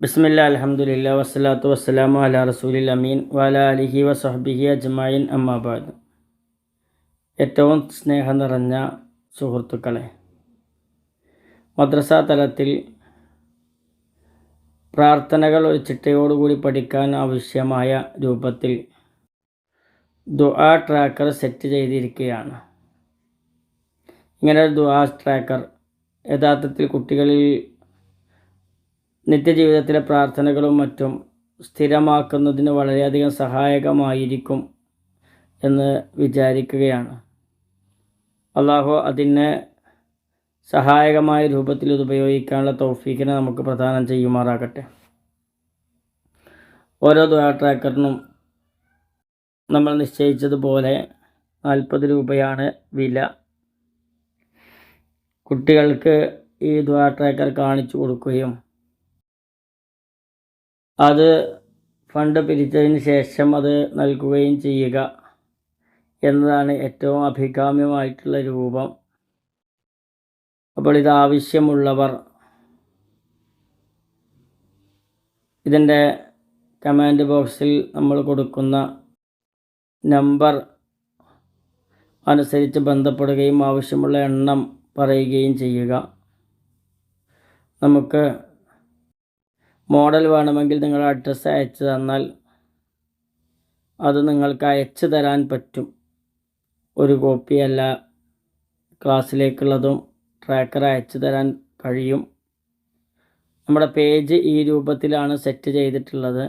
ബിസ്മില്ലാ അൽഹംദുലില്ലാ വസ്സലാത്തു വസ്സലാമു അലാ റസൂലിൽ അമീൻ വഅലാ അലിഹി വസഹ്ബിഹി അജ്മഈൻ അമ്മാ ബഅദ്. ഏറ്റവും സ്നേഹം നിറഞ്ഞ സുഹൃത്തുക്കളെ, മദ്രസാ തലത്തിൽ പ്രാർത്ഥനകൾ ഒരു ചിട്ടയോടുകൂടി പഠിക്കാൻ ആവശ്യമായ രൂപത്തിൽ ദുആ ട്രാക്കർ സെറ്റ് ചെയ്തിരിക്കുകയാണ്. ഇങ്ങനെ ഒരു ദുആ ട്രാക്കർ യഥാർത്ഥത്തിൽ കുട്ടികളിൽ നിത്യജീവിതത്തിലെ പ്രാർത്ഥനകളും മറ്റും സ്ഥിരമാക്കുന്നതിന് വളരെയധികം സഹായകമായിരിക്കും എന്ന് വിചാരിക്കുകയാണ്. അള്ളാഹു അതിന് സഹായകമായ രൂപത്തിൽ ഇത് ഉപയോഗിക്കാനുള്ള തൗഫീഖിനെ നമുക്ക് പ്രദാനം ചെയ്യുമാറാകട്ടെ. ഓരോ ദുആ ട്രാക്കറിനും നമ്മൾ നിശ്ചയിച്ചതുപോലെ 40 രൂപയാണ് വില. കുട്ടികൾക്ക് ഈ ദുആ ട്രാക്കർ കാണിച്ചു കൊടുക്കുകയും അത് ഫണ്ട് പിരിച്ചതിന് ശേഷം അത് നൽകുകയും ചെയ്യുക എന്നതാണ് ഏറ്റവും അഭികാമ്യമായിട്ടുള്ള രൂപം. അപ്പോൾ ഇത് ആവശ്യമുള്ളവർ ഇതിൻ്റെ കമൻറ്റ് ബോക്സിൽ നമ്മൾ കൊടുക്കുന്ന നമ്പർ അനുസരിച്ച് ബന്ധപ്പെടുകയും ആവശ്യമുള്ള എണ്ണം പറയുകയും ചെയ്യുക. നമുക്ക് മോഡൽ വേണമെങ്കിൽ നിങ്ങൾ അഡ്രസ്സ് അയച്ചു തന്നാൽ അത് നിങ്ങൾക്ക് അയച്ചു തരാൻ പറ്റും. ഒരു കോപ്പിയല്ല, ക്ലാസ്സിലേക്കുള്ളതും ട്രാക്കർ അയച്ചു തരാൻ കഴിയും. നമ്മുടെ പേജ് ഈ രൂപത്തിലാണ് സെറ്റ് ചെയ്തിട്ടുള്ളത്.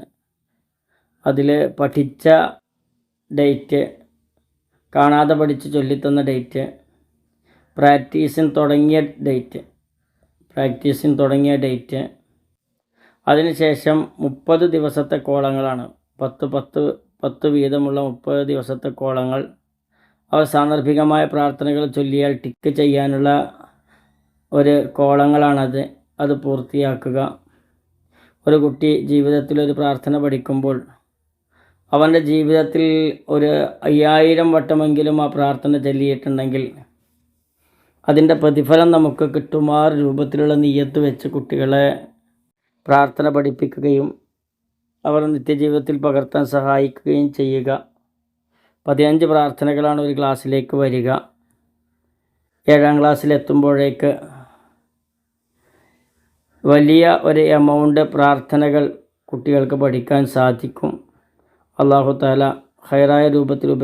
അതിൽ പഠിച്ച ഡേറ്റ്, കാണാതെ പഠിച്ച് ചൊല്ലിത്തന്ന ഡേറ്റ്, പ്രാക്ടീസിന് തുടങ്ങിയ ഡേറ്റ്, അതിനുശേഷം 30 ദിവസത്തെ കോളങ്ങളാണ്. 10 വീതമുള്ള 30 ദിവസത്തെ കോളങ്ങൾ. അവ സാന്ദർഭികമായ പ്രാർത്ഥനകൾ ചൊല്ലിയാൽ ടിക്ക് ചെയ്യാനുള്ള ഒരു കോളങ്ങളാണത്. അത് പൂർത്തിയാക്കുക. ഒരു കുട്ടി ജീവിതത്തിൽ ഒരു പ്രാർത്ഥന പഠിക്കുമ്പോൾ അവൻ്റെ ജീവിതത്തിൽ ഒരു 5000 വട്ടമെങ്കിലും ആ പ്രാർത്ഥന ചൊല്ലിയിട്ടുണ്ടെങ്കിൽ അതിൻ്റെ പ്രതിഫലം നമുക്ക് കിട്ടുമാർ രൂപത്തിലുള്ള നിയ്യത്ത് വെച്ച് കുട്ടികളെ പ്രാർത്ഥന പഠിപ്പിക്കുകയും അവർ നിത്യജീവിതത്തിൽ പകർത്താൻ സഹായിക്കുകയും ചെയ്യുക. 15 പ്രാർത്ഥനകളാണ് ഒരു ക്ലാസ്സിലേക്ക് വരിക. 7ാം ക്ലാസ്സിലെത്തുമ്പോഴേക്ക് വലിയ ഒരു എമൗണ്ട് പ്രാർത്ഥനകൾ കുട്ടികൾക്ക് പഠിക്കാൻ സാധിക്കും. അല്ലാഹു തആല ഖൈറായ രൂപത്തിൽ